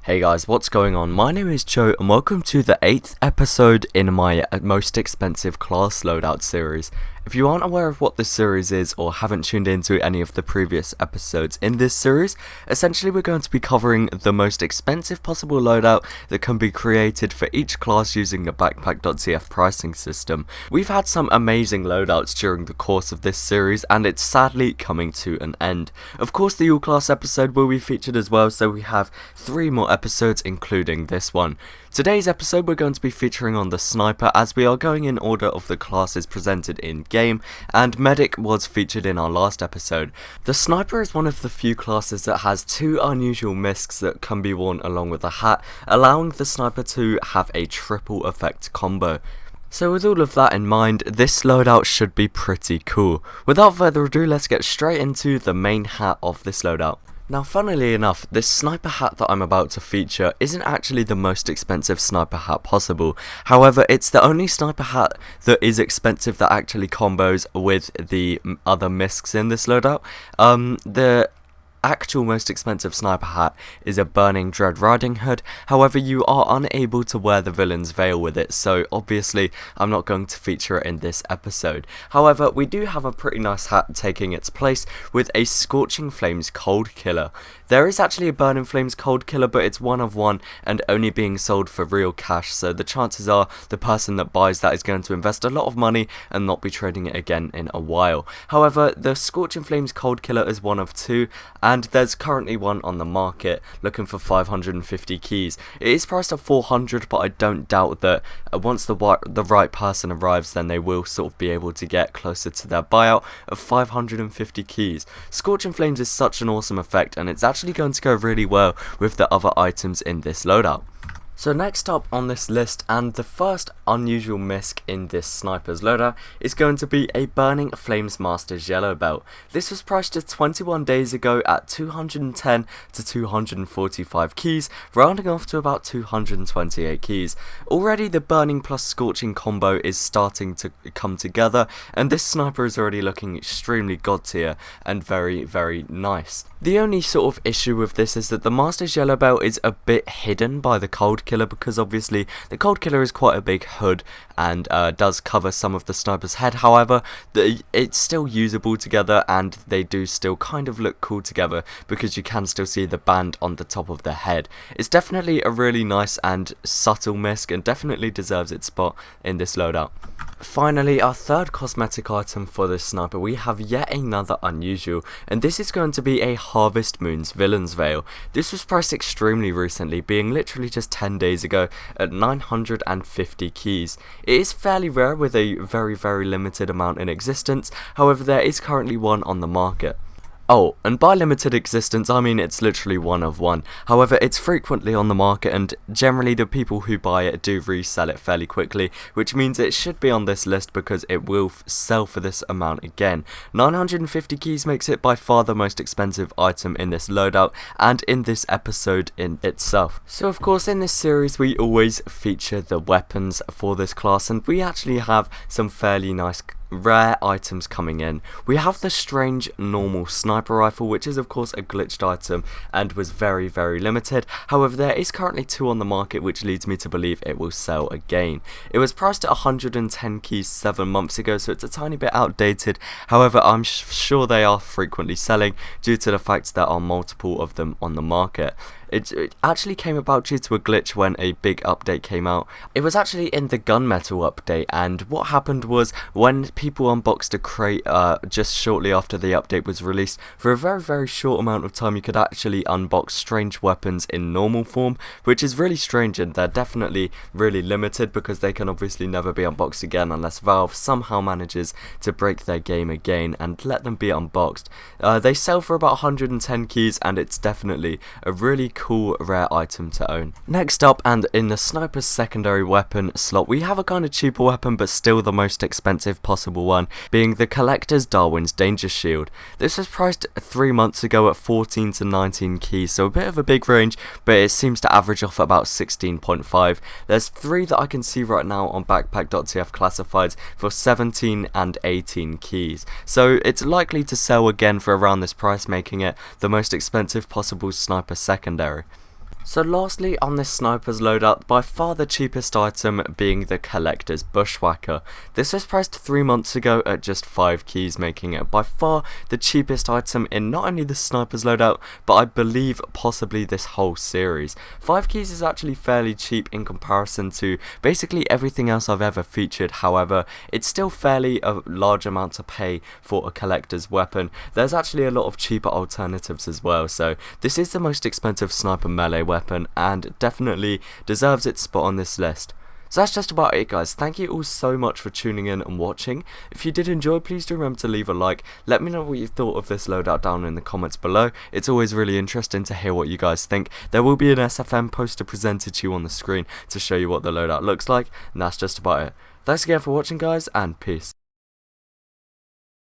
Hey guys, what's going on? My name is Joe and welcome to the 8th episode in my most expensive class loadout series. If you aren't aware of what this series is or haven't tuned into any of the previous episodes in this series, essentially we're going to be covering the most expensive possible loadout that can be created for each class using the backpack.tf pricing system. We've had some amazing loadouts during the course of this series and it's sadly coming to an end. Of course the all class episode will be featured as well, so we have 3 more episodes including this one. Today's episode we're going to be featuring on the sniper, as we are going in order of the classes presented in game, and medic was featured in our last episode. The sniper is one of the few classes that has 2 unusual miscs that can be worn along with a hat, allowing the sniper to have a triple effect combo. So with all of that in mind, this loadout should be pretty cool. Without further ado, let's get straight into the main hat of this loadout. Now funnily enough, this sniper hat that I'm about to feature isn't actually the most expensive sniper hat possible. However, it's the only sniper hat that is expensive that actually combos with the other miscs in this loadout. The actual most expensive sniper hat is a Burning Dread Riding Hood. However, you are unable to wear the villain's veil with it, so obviously I'm not going to feature it in this episode. However, we do have a pretty nice hat taking its place with a Scorching Flames Cold Killer. There is actually a Burning Flames Cold Killer, but it's one of one and only being sold for real cash, so the chances are the person that buys that is going to invest a lot of money and not be trading it again in a while. However, the Scorching Flames Cold Killer is one of 2, and there's currently one on the market looking for 550 keys. It is priced at 400, but I don't doubt that once the right person arrives, then they will sort of be able to get closer to their buyout of 550 keys. Scorching Flames is such an awesome effect, and it's actually going to go really well with the other items in this loadout. So next up on this list, and the first unusual misc in this sniper's loadout, is going to be a Burning Flames Master's Yellow Belt. This was priced just 21 days ago at 210 to 245 keys, rounding off to about 228 keys. Already the Burning plus Scorching combo is starting to come together, and this sniper is already looking extremely god tier and very, very nice. The only sort of issue with this is that the Master's Yellow Belt is a bit hidden by the Cold Killer, because obviously the Cold Killer is quite a big hood and does cover some of the sniper's head. However, it's still usable together and they do still kind of look cool together because you can still see the band on the top of the head. It's definitely a really nice and subtle misc and definitely deserves its spot in this loadout. Finally, our third cosmetic item for this sniper, we have yet another unusual, and this is going to be a Harvest Moon's Villain's Veil. This was priced extremely recently, being literally just 10 days ago at 950 keys. It is fairly rare with a very, very limited amount in existence. However, there is currently one on the market. Oh, and by limited existence I mean it's literally one of one. However, it's frequently on the market and generally the people who buy it do resell it fairly quickly, which means it should be on this list because it will sell for this amount again. 950 keys makes it by far the most expensive item in this loadout and in this episode in itself. So of course in this series we always feature the weapons for this class, and we actually have some fairly nice rare items coming in. We have the strange normal sniper rifle, which is of course a glitched item and was very, very limited. However, there is currently 2 on the market, which leads me to believe it will sell again. It was priced at 110 keys 7 months ago, so it's a tiny bit outdated. However, I'm sure they are frequently selling due to the fact there are multiple of them on the market. It actually came about due to a glitch when a big update came out. It was actually in the gunmetal update, and what happened was when people unboxed a crate just shortly after the update was released, for a very, very short amount of time you could actually unbox strange weapons in normal form, which is really strange, and they're definitely really limited because they can obviously never be unboxed again unless Valve somehow manages to break their game again and let them be unboxed. They sell for about 110 keys and it's definitely a really cool rare item to own. Next up, and in the sniper's secondary weapon slot, we have a kind of cheaper weapon but still the most expensive possible one, being the Collector's Darwin's Danger Shield. This was priced 3 months ago at 14 to 19 keys, so a bit of a big range, but it seems to average off about 16.5. There's 3 that I can see right now on backpack.tf classifieds for 17 and 18 keys, so it's likely to sell again for around this price, making it the most expensive possible sniper secondary. So lastly on this sniper's loadout, by far the cheapest item being the collector's bushwhacker. This was priced 3 months ago at just 5 keys, making it by far the cheapest item in not only the sniper's loadout, but I believe possibly this whole series. 5 keys is actually fairly cheap in comparison to basically everything else I've ever featured. However, it's still fairly a large amount to pay for a collector's weapon. There's actually a lot of cheaper alternatives as well, so this is the most expensive sniper melee weapon and definitely deserves its spot on this list. So that's just about it, guys. Thank you all so much for tuning in and watching. If you did enjoy, please do remember to leave a like. Let me know what you thought of this loadout down in the comments below. It's always really interesting to hear what you guys think. There will be an SFM poster presented to you on the screen to show you what the loadout looks like, and that's just about it. Thanks again for watching, guys, and peace.